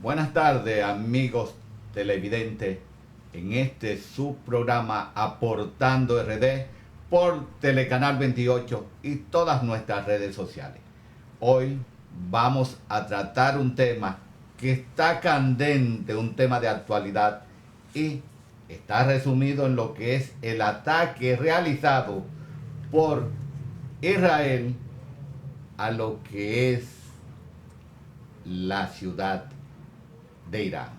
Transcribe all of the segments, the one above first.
Buenas tardes, amigos televidentes, en este subprograma Aportando RD por Telecanal 28 y todas nuestras redes sociales. Hoy vamos a tratar un tema que está candente, un tema de actualidad y está resumido en lo que es el ataque realizado por Israel a lo que es la ciudad de Irán.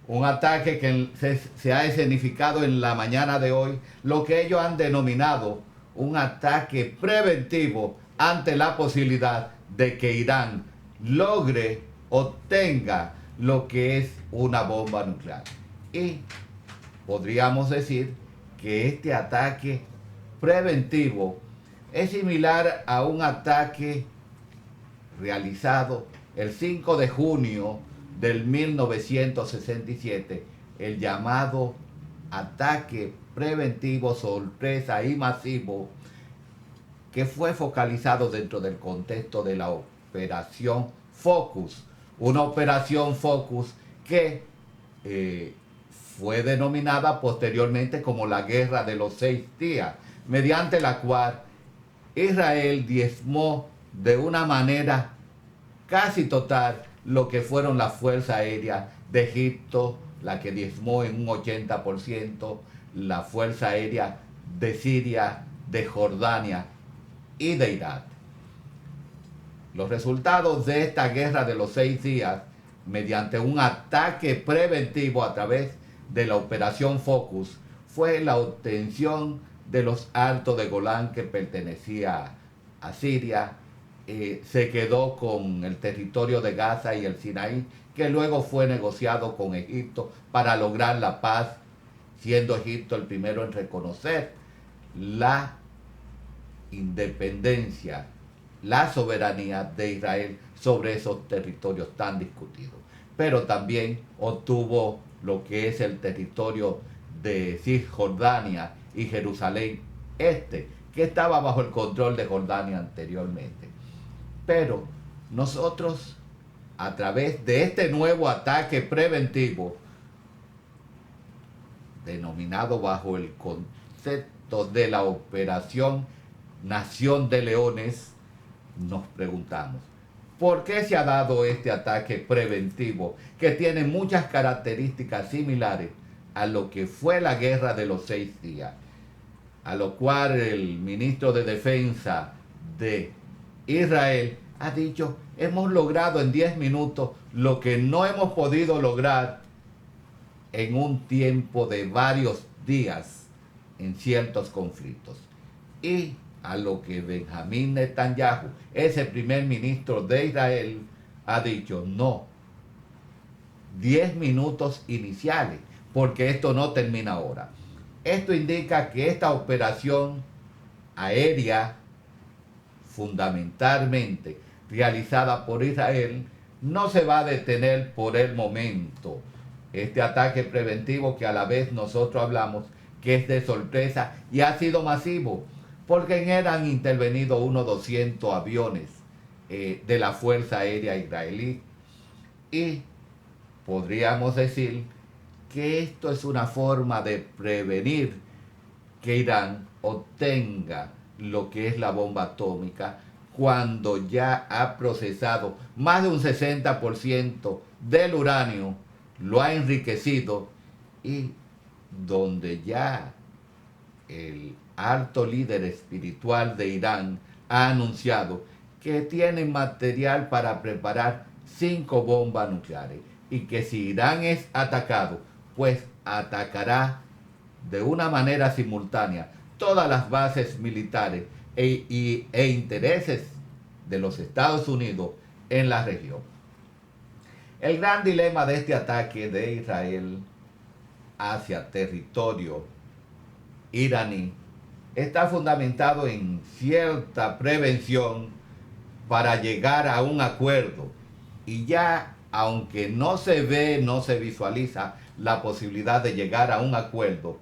Un ataque que se ha escenificado en la mañana de hoy, lo que ellos han denominado un ataque preventivo ante la posibilidad de que Irán logre, obtenga lo que es una bomba nuclear. Y podríamos decir que este ataque preventivo es similar a un ataque realizado el 5 de junio del 1967, el llamado ataque preventivo sorpresa y masivo, que fue focalizado dentro del contexto de la operación Focus, una operación Focus que fue denominada posteriormente como la Guerra de los 6 días, mediante la cual Israel diezmó de una manera casi total lo que fueron las fuerzas aéreas de Egipto, la que diezmó en un 80%, la fuerza aérea de Siria, de Jordania y de Irak. Los resultados de esta guerra de los 6 días, mediante un ataque preventivo a través de la operación Focus, fue la obtención de los altos de Golán que pertenecía a Siria. Se quedó con el territorio de Gaza y el Sinaí, que luego fue negociado con Egipto para lograr la paz, siendo Egipto el primero en reconocer la independencia, la soberanía de Israel sobre esos territorios tan discutidos. Pero también obtuvo lo que es el territorio de Cisjordania y Jerusalén Este, que estaba bajo el control de Jordania anteriormente. Pero nosotros, a través de este nuevo ataque preventivo, denominado bajo el concepto de la Operación Nación de Leones, nos preguntamos, ¿por qué se ha dado este ataque preventivo que tiene muchas características similares a lo que fue la Guerra de los 6 días? A lo cual el ministro de Defensa de Israel ha dicho, hemos logrado en 10 minutos lo que no hemos podido lograr en un tiempo de varios días en ciertos conflictos. Y a lo que Benjamín Netanyahu, ese primer ministro de Israel, ha dicho, no, 10 minutos iniciales, porque esto no termina ahora. Esto indica que esta operación aérea, fundamentalmente realizada por Israel, no se va a detener por el momento. Este ataque preventivo que a la vez nosotros hablamos que es de sorpresa y ha sido masivo, porque en él han intervenido unos 200 aviones de la Fuerza Aérea Israelí. Y podríamos decir que esto es una forma de prevenir que Irán obtenga lo que es la bomba atómica cuando ya ha procesado más de un 60% del uranio, lo ha enriquecido, y donde ya el alto líder espiritual de Irán ha anunciado que tiene material para preparar 5 bombas nucleares y que si Irán es atacado, pues atacará de una manera simultánea todas las bases militares e intereses de los Estados Unidos en la región. El gran dilema de este ataque de Israel hacia territorio iraní está fundamentado en cierta prevención para llegar a un acuerdo, y ya aunque no se ve, no se visualiza la posibilidad de llegar a un acuerdo,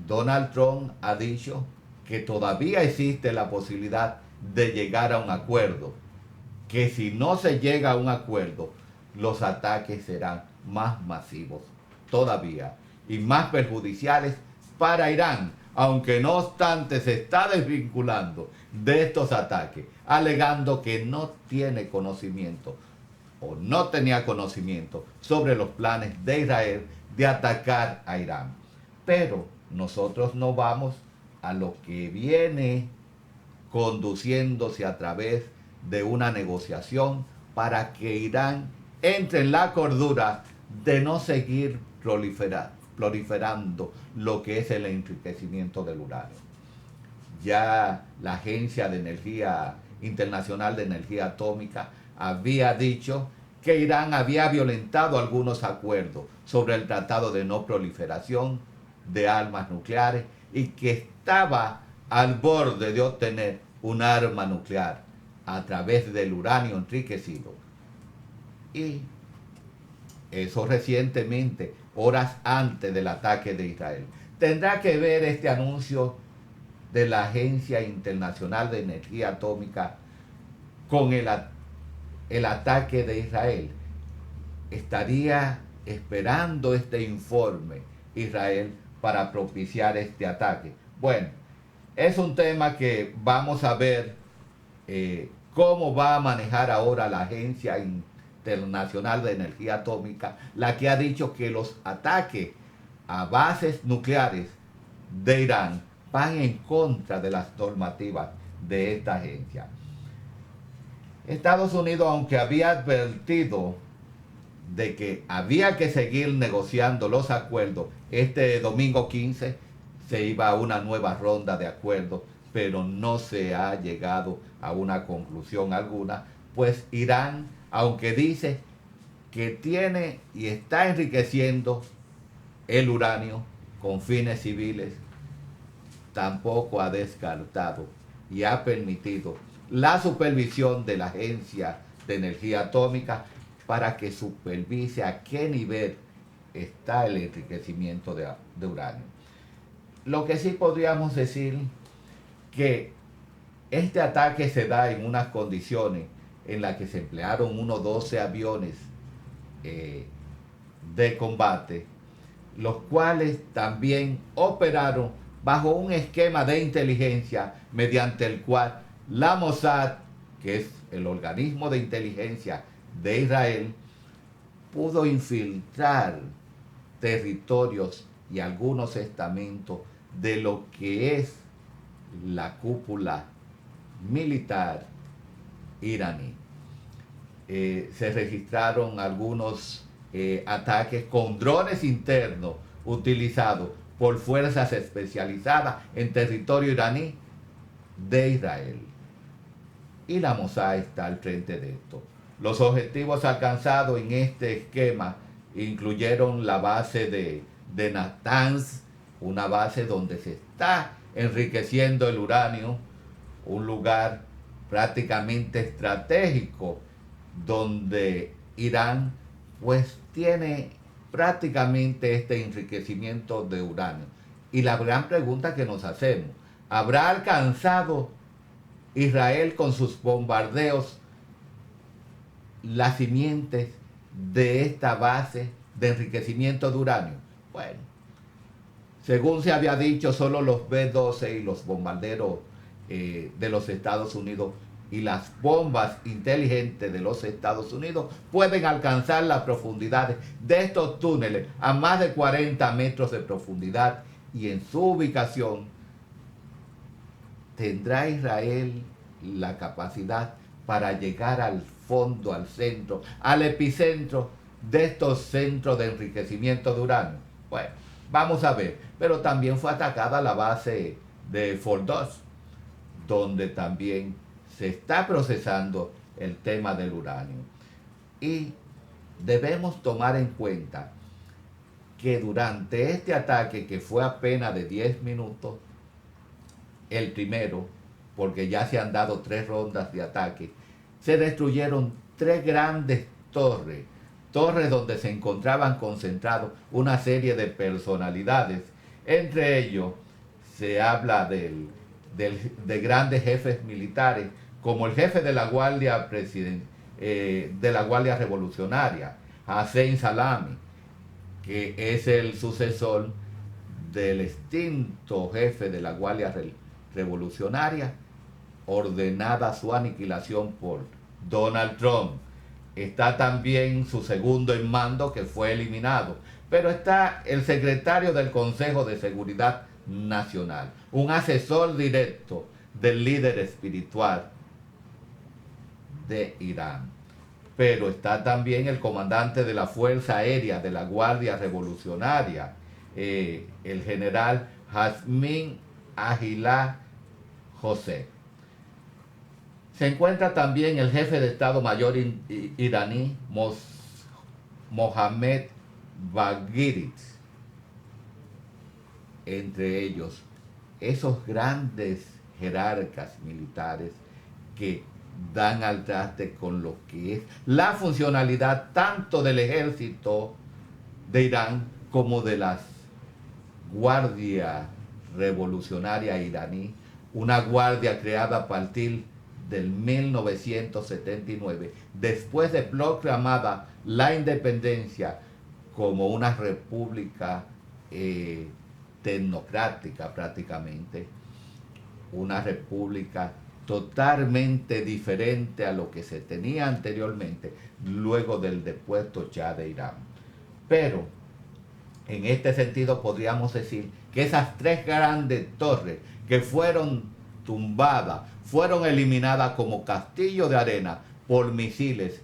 Donald Trump ha dicho que todavía existe la posibilidad de llegar a un acuerdo, que si no se llega a un acuerdo, los ataques serán más masivos todavía y más perjudiciales para Irán, aunque no obstante se está desvinculando de estos ataques, alegando que no tiene conocimiento o no tenía conocimiento sobre los planes de Israel de atacar a Irán. Pero nosotros no vamos a lo que viene conduciéndose a través de una negociación para que Irán entre en la cordura de no seguir proliferando lo que es el enriquecimiento del uranio. Ya la Agencia de Energía Internacional de Energía Atómica había dicho que Irán había violentado algunos acuerdos sobre el Tratado de No Proliferación de Armas Nucleares y que estaba al borde de obtener un arma nuclear a través del uranio enriquecido. Y eso recientemente, horas antes del ataque de Israel. Tendrá que ver este anuncio de la Agencia Internacional de Energía Atómica con el ataque de Israel. Estaría esperando este informe Israel para propiciar este ataque. Bueno, es un tema que vamos a ver cómo va a manejar ahora la Agencia Internacional de Energía Atómica, la que ha dicho que los ataques a bases nucleares de Irán van en contra de las normativas de esta agencia. Estados Unidos, aunque había advertido de que había que seguir negociando los acuerdos, este domingo 15 se iba a una nueva ronda de acuerdos, pero no se ha llegado a una conclusión alguna, pues Irán, aunque dice que tiene y está enriqueciendo el uranio con fines civiles, tampoco ha descartado y ha permitido la supervisión de la Agencia de Energía Atómica para que supervise a qué nivel está el enriquecimiento de uranio. Lo que sí podríamos decir que este ataque se da en unas condiciones en las que se emplearon unos 12 aviones de combate, los cuales también operaron bajo un esquema de inteligencia mediante el cual la Mossad, que es el organismo de inteligencia de Israel, pudo infiltrar territorios y algunos estamentos de lo que es la cúpula militar iraní. Se registraron algunos ataques con drones internos utilizados por fuerzas especializadas en territorio iraní de Israel. Y la Mossad está al frente de esto. Los objetivos alcanzados en este esquema incluyeron la base de Natanz, una base donde se está enriqueciendo el uranio, un lugar prácticamente estratégico donde Irán pues tiene prácticamente este enriquecimiento de uranio. Y la gran pregunta que nos hacemos, ¿habrá alcanzado Israel con sus bombardeos las simientes de esta base de enriquecimiento de uranio? Bueno, según se había dicho, solo los B-12 y los bombarderos de los Estados Unidos y las bombas inteligentes de los Estados Unidos pueden alcanzar las profundidades de estos túneles a más de 40 metros de profundidad, y en su ubicación tendrá Israel la capacidad para llegar al fondo, al centro, al epicentro de estos centros de enriquecimiento de uranio. Bueno, vamos a ver, pero también fue atacada la base de Fordoz, donde también se está procesando el tema del uranio. Y debemos tomar en cuenta que durante este ataque, que fue apenas de 10 minutos, el primero, porque ya se han dado 3 rondas de ataque, se destruyeron 3 grandes torres donde se encontraban concentrados una serie de personalidades. Entre ellos se habla de grandes jefes militares, como el jefe de la Guardia de la Guardia Revolucionaria, Hossein Salami, que es el sucesor del extinto jefe de la Guardia Revolucionaria, ordenada su aniquilación por Donald Trump. Está también su segundo en mando, que fue eliminado, pero está el secretario del Consejo de Seguridad Nacional, un asesor directo del líder espiritual de Irán. Pero está también el comandante de la Fuerza Aérea de la Guardia Revolucionaria, el general Jasmine Agilá José. Se encuentra también el jefe de Estado Mayor iraní, Mohammad Baghirid. Entre ellos, esos grandes jerarcas militares que dan al traste con lo que es la funcionalidad tanto del ejército de Irán como de las guardias revolucionarias iraní, una guardia creada a partir del 1979, después de proclamada la independencia como una república tecnocrática prácticamente, una república totalmente diferente a lo que se tenía anteriormente, luego del depuesto Shah de Irán. Pero, en este sentido, podríamos decir que esas tres grandes torres que fueron tumbadas, fueron eliminadas como castillo de arena por misiles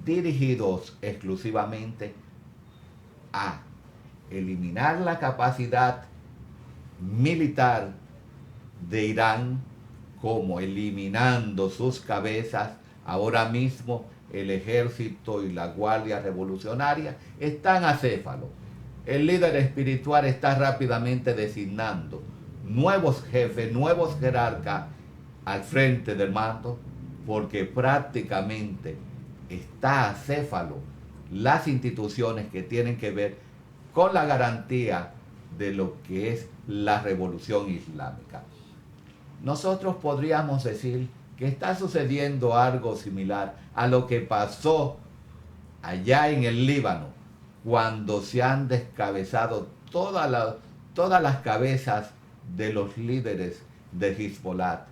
dirigidos exclusivamente a eliminar la capacidad militar de Irán, como eliminando sus cabezas. Ahora mismo el ejército y la Guardia Revolucionaria están acéfalos. El líder espiritual está rápidamente designando nuevos jefes, nuevos jerarcas al frente del mando, porque prácticamente está acéfalo las instituciones que tienen que ver con la garantía de lo que es la revolución islámica. Nosotros podríamos decir que está sucediendo algo similar a lo que pasó allá en el Líbano, cuando se han descabezado todas las cabezas de los líderes de Hezbollah,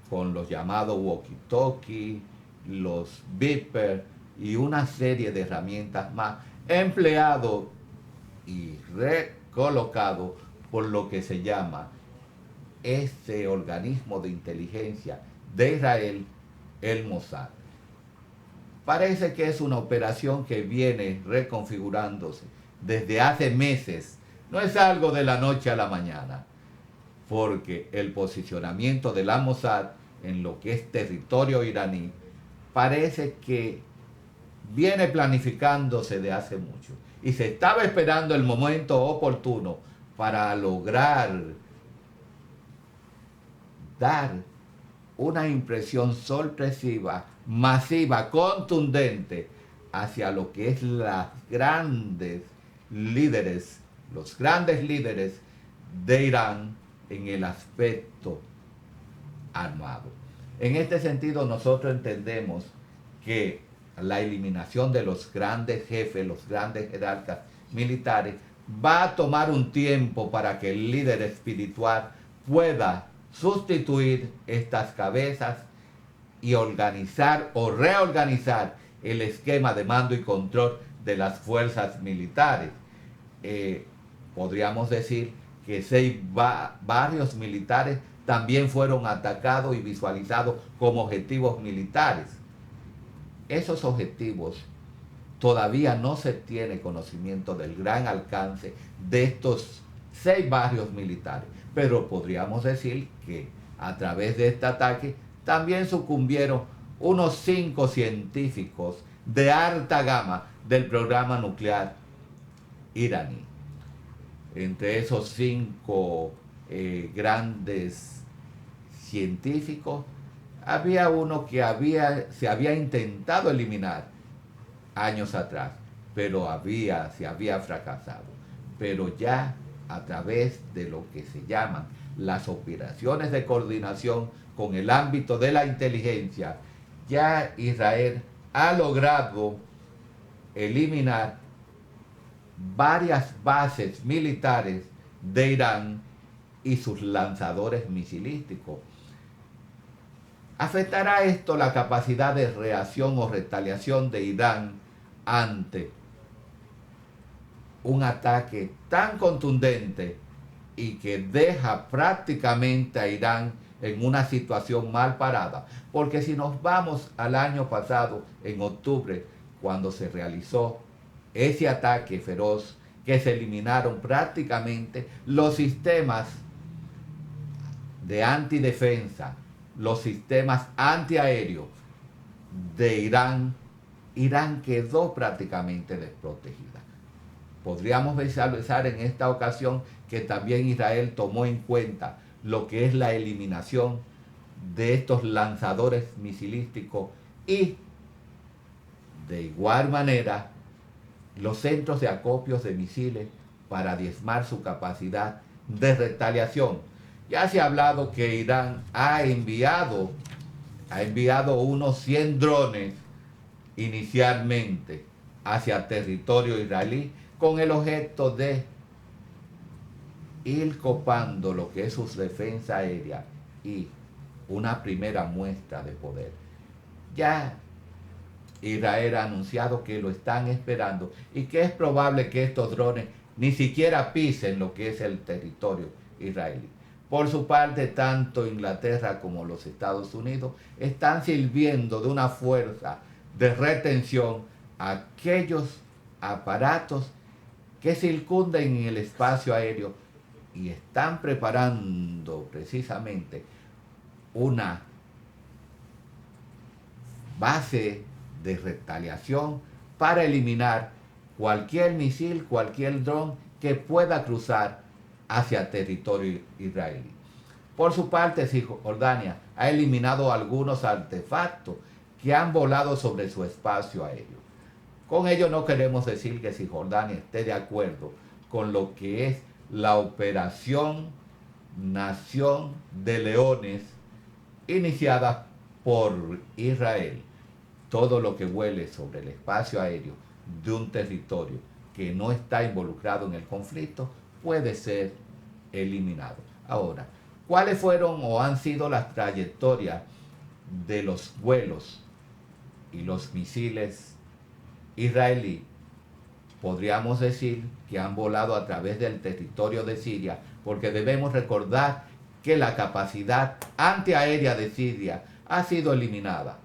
con los llamados walkie-talkie, los beepers y una serie de herramientas más, empleado y recolocado por lo que se llama ese organismo de inteligencia de Israel, el Mossad. Parece que es una operación que viene reconfigurándose desde hace meses. No es algo de la noche a la mañana, porque el posicionamiento de la Mossad en lo que es territorio iraní parece que viene planificándose de hace mucho y se estaba esperando el momento oportuno para lograr dar una impresión sorpresiva, masiva, contundente hacia lo que es los grandes líderes de Irán en el aspecto armado. En este sentido, nosotros entendemos que la eliminación de los grandes jefes, los grandes jerarcas militares, va a tomar un tiempo para que el líder espiritual pueda sustituir estas cabezas y organizar o reorganizar el esquema de mando y control de las fuerzas militares. Podríamos decir que 6 barrios militares también fueron atacados y visualizados como objetivos militares. Esos objetivos todavía no se tiene conocimiento del gran alcance de estos 6 barrios militares, pero podríamos decir que a través de este ataque también sucumbieron unos 5 científicos de alta gama del programa nuclear iraní. Entre esos 5 grandes científicos, había uno que se había intentado eliminar años atrás, pero se había fracasado. Pero ya a través de lo que se llaman las operaciones de coordinación con el ámbito de la inteligencia ya Israel ha logrado eliminar varias bases militares de Irán y sus lanzadores misilísticos. ¿Afectará esto la capacidad de reacción o retaliación de Irán ante un ataque tan contundente y que deja prácticamente a Irán en una situación mal parada? Porque si nos vamos al año pasado, en octubre, cuando se realizó ese ataque feroz, que se eliminaron prácticamente los sistemas de antidefensa, los sistemas antiaéreos de Irán, Irán quedó prácticamente desprotegida. Podríamos visualizar en esta ocasión que también Israel tomó en cuenta lo que es la eliminación de estos lanzadores misilísticos y de igual manera los centros de acopios de misiles para diezmar su capacidad de retaliación. Ya se ha hablado que Irán ha enviado unos 100 drones inicialmente hacia territorio israelí con el objeto de ir copando lo que es su defensa aérea y una primera muestra de poder. Ya Israel ha anunciado que lo están esperando y que es probable que estos drones ni siquiera pisen lo que es el territorio israelí. Por su parte, tanto Inglaterra como los Estados Unidos están sirviendo de una fuerza de retención a aquellos aparatos que circunden en el espacio aéreo y están preparando precisamente una base de retaliación para eliminar cualquier misil, cualquier dron que pueda cruzar hacia territorio israelí. Por su parte, Cisjordania ha eliminado algunos artefactos que han volado sobre su espacio aéreo. Con ello no queremos decir que Cisjordania esté de acuerdo con lo que es la operación Nación de Leones iniciada por Israel. Todo lo que vuele sobre el espacio aéreo de un territorio que no está involucrado en el conflicto puede ser eliminado. Ahora, ¿cuáles fueron o han sido las trayectorias de los vuelos y los misiles israelí? Podríamos decir que han volado a través del territorio de Siria, porque debemos recordar que la capacidad antiaérea de Siria ha sido eliminada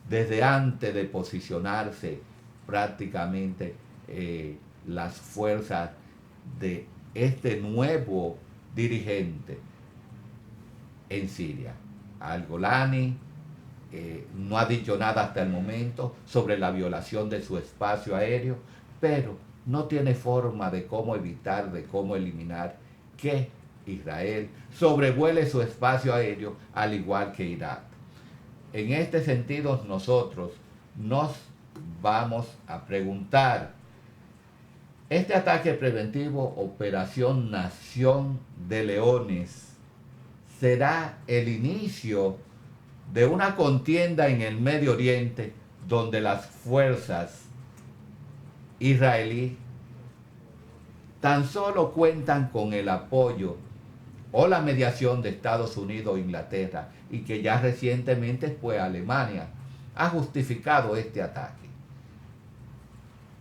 desde antes de posicionarse prácticamente las fuerzas de este nuevo dirigente en Siria. Al-Golani no ha dicho nada hasta el momento sobre la violación de su espacio aéreo, pero no tiene forma de cómo evitar, de cómo eliminar que Israel sobrevuele su espacio aéreo al igual que Irak. En este sentido, nosotros nos vamos a preguntar, ¿este ataque preventivo, Operación Nación de Leones, será el inicio de una contienda en el Medio Oriente donde las fuerzas israelíes tan solo cuentan con el apoyo o la mediación de Estados Unidos e Inglaterra, y que ya recientemente pues Alemania ha justificado este ataque?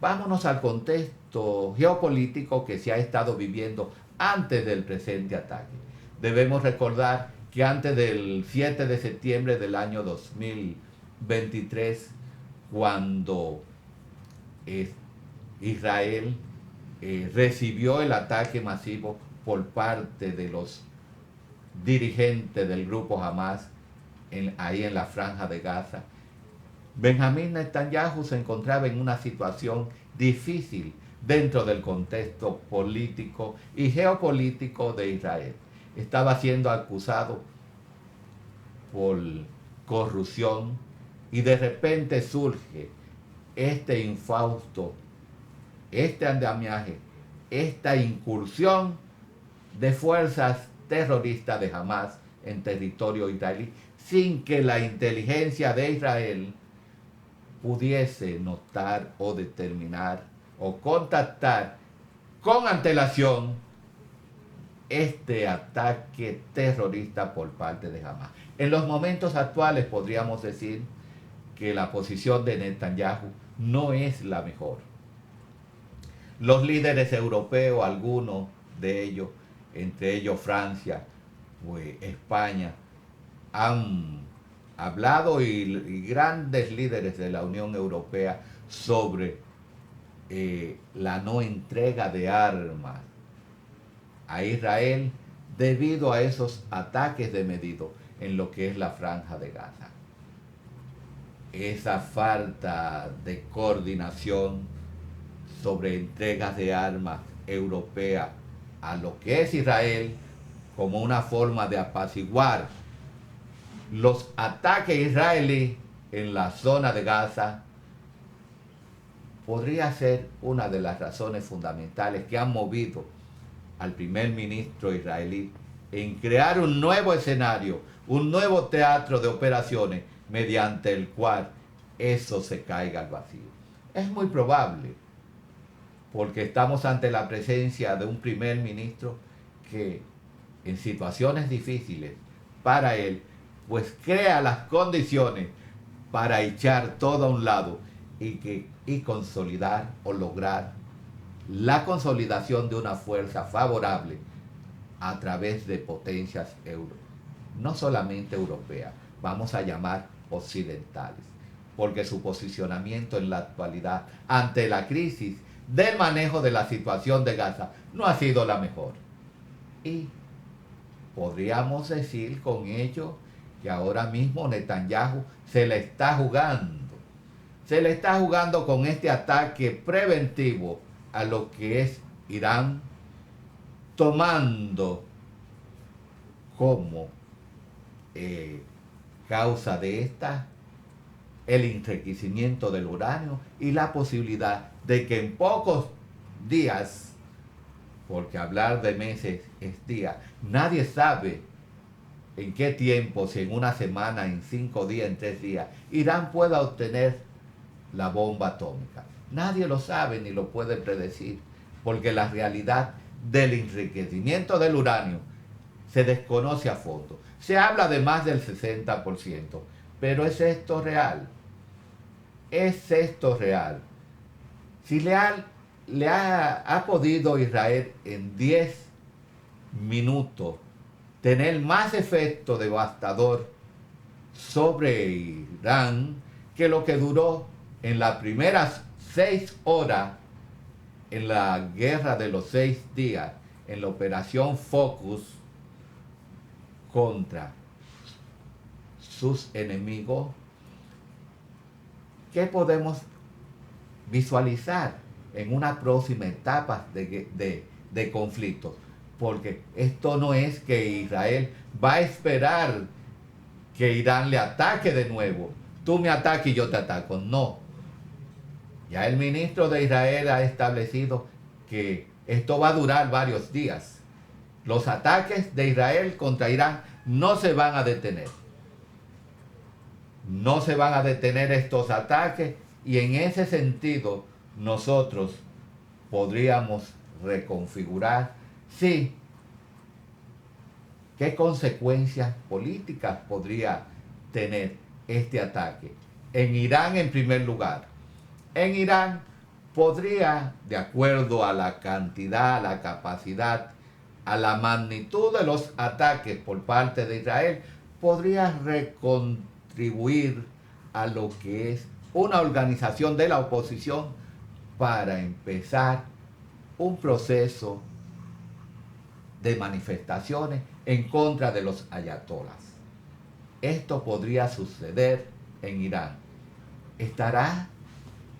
Vámonos al contexto geopolítico que se ha estado viviendo antes del presente ataque. Debemos recordar que antes del 7 de septiembre del año 2023, cuando Israel recibió el ataque masivo por parte de los dirigentes del grupo Hamas ahí en la Franja de Gaza, Benjamín Netanyahu se encontraba en una situación difícil dentro del contexto político y geopolítico de Israel. Estaba siendo acusado por corrupción y de repente surge este infausto, este andamiaje, esta incursión de fuerzas terroristas de Hamas en territorio israelí, sin que la inteligencia de Israel pudiese notar o determinar o contactar con antelación este ataque terrorista por parte de Hamas. En los momentos actuales podríamos decir que la posición de Netanyahu no es la mejor. Los líderes europeos, algunos de ellos, entre ellos Francia, pues España, han hablado y grandes líderes de la Unión Europea sobre la no entrega de armas a Israel debido a esos ataques de medido en lo que es la Franja de Gaza. Esa falta de coordinación sobre entregas de armas europeas a lo que es Israel como una forma de apaciguar los ataques israelíes en la zona de Gaza podría ser una de las razones fundamentales que han movido al primer ministro israelí en crear un nuevo escenario, un nuevo teatro de operaciones mediante el cual eso se caiga al vacío. Es muy probable, porque estamos ante la presencia de un primer ministro que en situaciones difíciles para él, pues crea las condiciones para echar todo a un lado y consolidar o lograr la consolidación de una fuerza favorable a través de potencias no solamente europeas, vamos a llamar occidentales, porque su posicionamiento en la actualidad ante la crisis del manejo de la situación de Gaza no ha sido la mejor. Y podríamos decir con ello que ahora mismo Netanyahu se le está jugando con este ataque preventivo a lo que es Irán, tomando como causa de esta el enriquecimiento del uranio y la posibilidad de que en pocos días, porque hablar de meses es días, nadie sabe en qué tiempo, si en una semana, en 5 días, en 3 días, Irán pueda obtener la bomba atómica. Nadie lo sabe ni lo puede predecir, porque la realidad del enriquecimiento del uranio se desconoce a fondo. Se habla de más del 60%, pero ¿es esto real? ¿Es esto real? Si ha podido Israel en 10 minutos tener más efecto devastador sobre Irán que lo que duró en las primeras 6 horas en la guerra de los 6 días, en la operación Focus contra sus enemigos, ¿qué podemos visualizar en una próxima etapa de conflictos? Porque esto no es que Israel va a esperar que Irán le ataque de nuevo. Tú me atacas y yo te ataco. No. Ya el ministro de Israel ha establecido que esto va a durar varios días. Los ataques de Israel contra Irán no se van a detener. No se van a detener estos ataques, y en ese sentido nosotros podríamos reconfigurar, sí, qué consecuencias políticas podría tener este ataque. En Irán, en primer lugar, en Irán podría, de acuerdo a la cantidad, a la capacidad, a la magnitud de los ataques por parte de Israel, podría recontribuir a lo que es una organización de la oposición para empezar un proceso de manifestaciones en contra de los ayatolas. Esto podría suceder en Irán. ¿Estará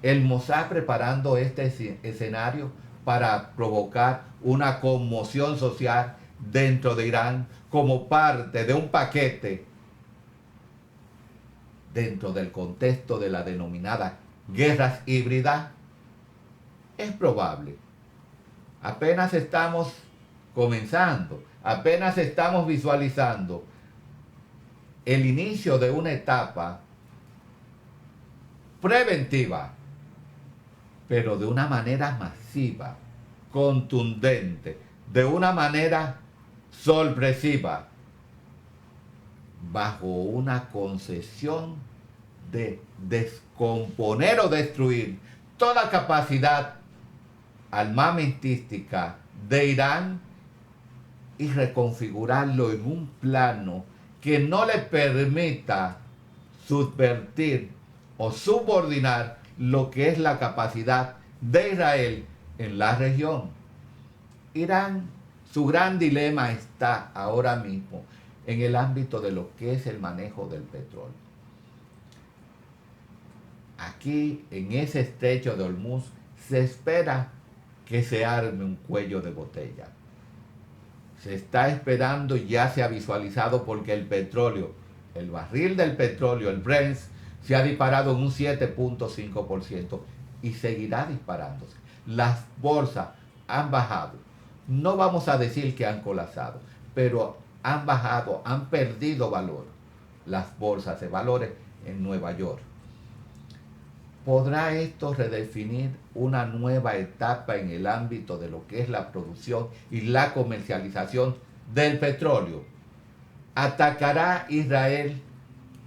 el Mossad preparando este escenario para provocar una conmoción social dentro de Irán como parte de un paquete dentro del contexto de la denominada guerras híbridas? Es probable. Apenas estamos comenzando, apenas estamos visualizando el inicio de una etapa preventiva, pero de una manera masiva, contundente, de una manera sorpresiva, bajo una concesión de descomponer o destruir toda capacidad armamentística de Irán y reconfigurarlo en un plano que no le permita subvertir o subordinar lo que es la capacidad de Israel en la región. Irán, su gran dilema está ahora mismo en el ámbito de lo que es el manejo del petróleo. Aquí, en ese estrecho de Hormuz, se espera que se arme un cuello de botella. Se está esperando, ya se ha visualizado, porque el petróleo, el barril del petróleo, el Brent, se ha disparado en un 7.5% y seguirá disparándose. Las bolsas han bajado. No vamos a decir que han colapsado, pero han bajado, han perdido valor. Las bolsas de valores en Nueva York. ¿Podrá esto redefinir una nueva etapa en el ámbito de lo que es la producción y la comercialización del petróleo? ¿Atacará Israel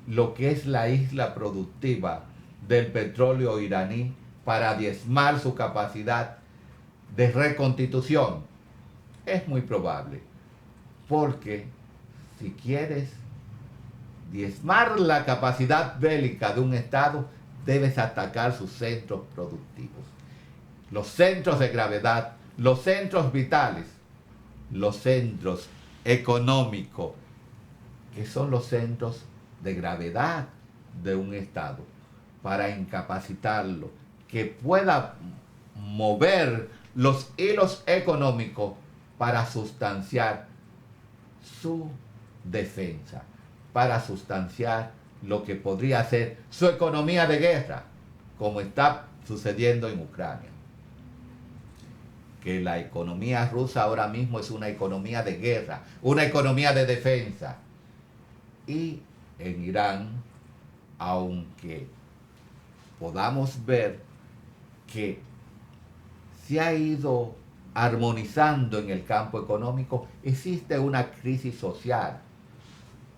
lo que es la isla productiva del petróleo iraní para diezmar su capacidad de reconstitución? Es muy probable, porque si quieres diezmar la capacidad bélica de un Estado, debes atacar sus centros productivos, los centros de gravedad, los centros vitales, los centros económicos, que son los centros de gravedad de un Estado, para incapacitarlo, que pueda mover los hilos económicos para sustanciar su defensa, para sustanciar lo que podría ser su economía de guerra, como está sucediendo en Ucrania. Que la economía rusa ahora mismo es una economía de guerra, una economía de defensa. Y en Irán, aunque podamos ver que se ha ido armonizando en el campo económico, existe una crisis social,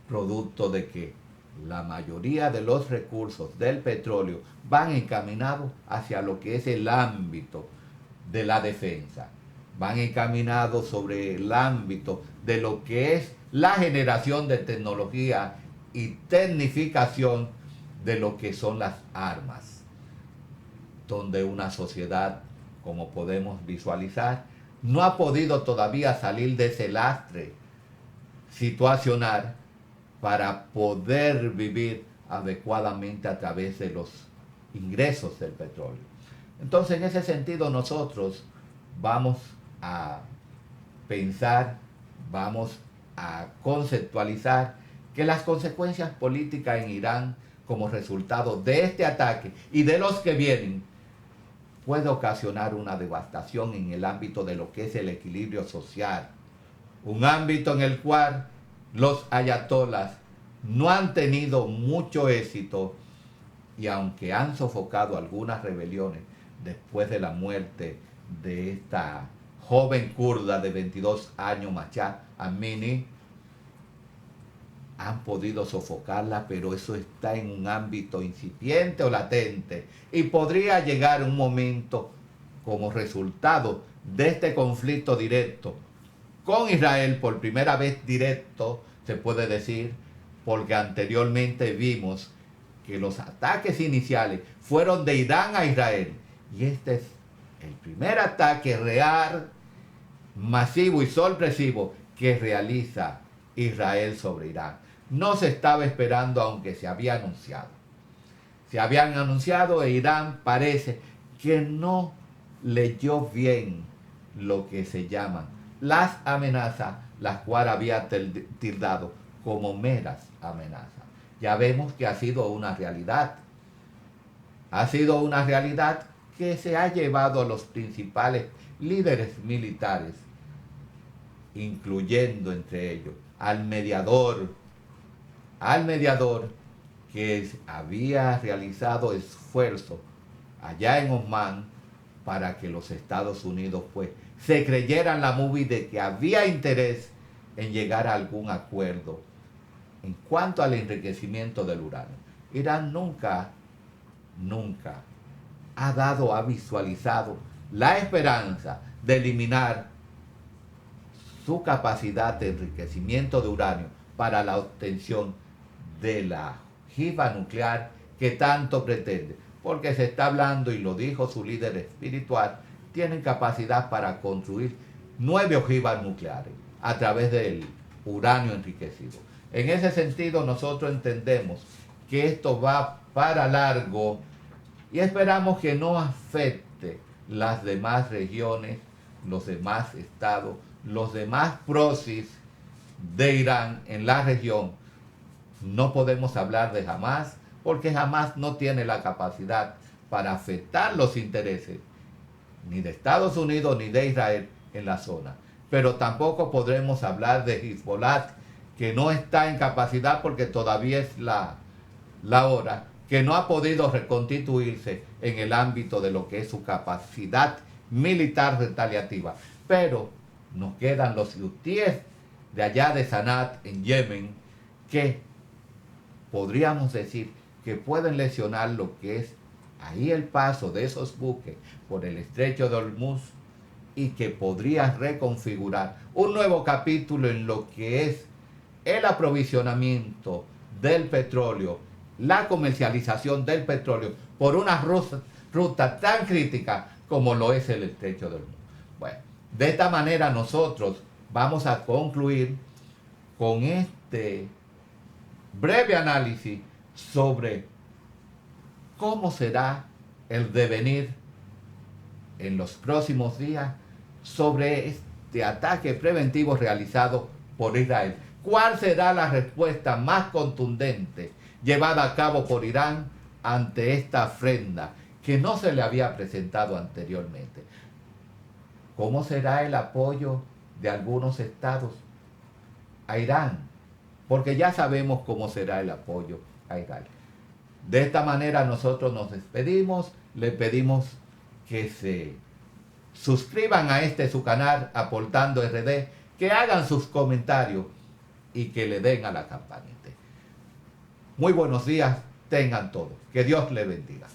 producto de que la mayoría de los recursos del petróleo van encaminados hacia lo que es el ámbito de la defensa, van encaminados sobre el ámbito de lo que es la generación de tecnología y tecnificación de lo que son las armas, donde una sociedad, como podemos visualizar, no ha podido todavía salir de ese lastre situacional para poder vivir adecuadamente a través de los ingresos del petróleo. Entonces, en ese sentido, nosotros vamos a pensar, vamos a conceptualizar que las consecuencias políticas en Irán como resultado de este ataque y de los que vienen puede ocasionar una devastación en el ámbito de lo que es el equilibrio social, un ámbito en el cual los ayatolas no han tenido mucho éxito, y aunque han sofocado algunas rebeliones después de la muerte de esta joven kurda de 22 años, Mahsa Amini, han podido sofocarla, pero eso está en un ámbito incipiente o latente, y podría llegar un momento como resultado de este conflicto directo con Israel, por primera vez directo, se puede decir, porque anteriormente vimos que los ataques iniciales fueron de Irán a Israel, y este es el primer ataque real, masivo y sorpresivo que realiza Israel sobre Irán. No se estaba esperando, aunque se había anunciado. Se habían anunciado, e Irán parece que no leyó bien lo que se llaman las amenazas, las cuales había tildado como meras amenazas. Ya vemos que ha sido una realidad. Ha sido una realidad que se ha llevado a los principales líderes militares, incluyendo entre ellos al mediador al mediador que había realizado esfuerzo allá en Oman para que los Estados Unidos pues se creyeran la movie de que había interés en llegar a algún acuerdo en cuanto al enriquecimiento del uranio. Irán nunca ha visualizado la esperanza de eliminar su capacidad de enriquecimiento de uranio para la obtención de la ojiva nuclear que tanto pretende, porque se está hablando, y lo dijo su líder espiritual, tienen capacidad para construir 9 ojivas nucleares a través del uranio enriquecido. En ese sentido, nosotros entendemos que esto va para largo y esperamos que no afecte las demás regiones, los demás estados, los demás proxies de Irán en la región. No podemos hablar de Hamás porque Hamás no tiene la capacidad para afectar los intereses ni de Estados Unidos ni de Israel en la zona. Pero tampoco podremos hablar de Hezbollah, que no está en capacidad porque todavía es la hora, que no ha podido reconstituirse en el ámbito de lo que es su capacidad militar retaliativa. Pero nos quedan los hutíes de allá de Sanat, en Yemen, que podríamos decir que pueden lesionar lo que es ahí el paso de esos buques por el estrecho de Hormuz y que podría reconfigurar un nuevo capítulo en lo que es el aprovisionamiento del petróleo, la comercialización del petróleo por una ruta tan crítica como lo es el estrecho de Hormuz. Bueno, de esta manera nosotros vamos a concluir con este breve análisis sobre cómo será el devenir en los próximos días sobre este ataque preventivo realizado por Israel. ¿Cuál será la respuesta más contundente llevada a cabo por Irán ante esta afrenta que no se le había presentado anteriormente? ¿Cómo será el apoyo de algunos estados a Irán? Porque ya sabemos cómo será el apoyo a Irán. De esta manera nosotros nos despedimos, le pedimos que se suscriban a su canal Aportando RD, que hagan sus comentarios y que le den a la campanita. Muy buenos días, tengan todos. Que Dios les bendiga.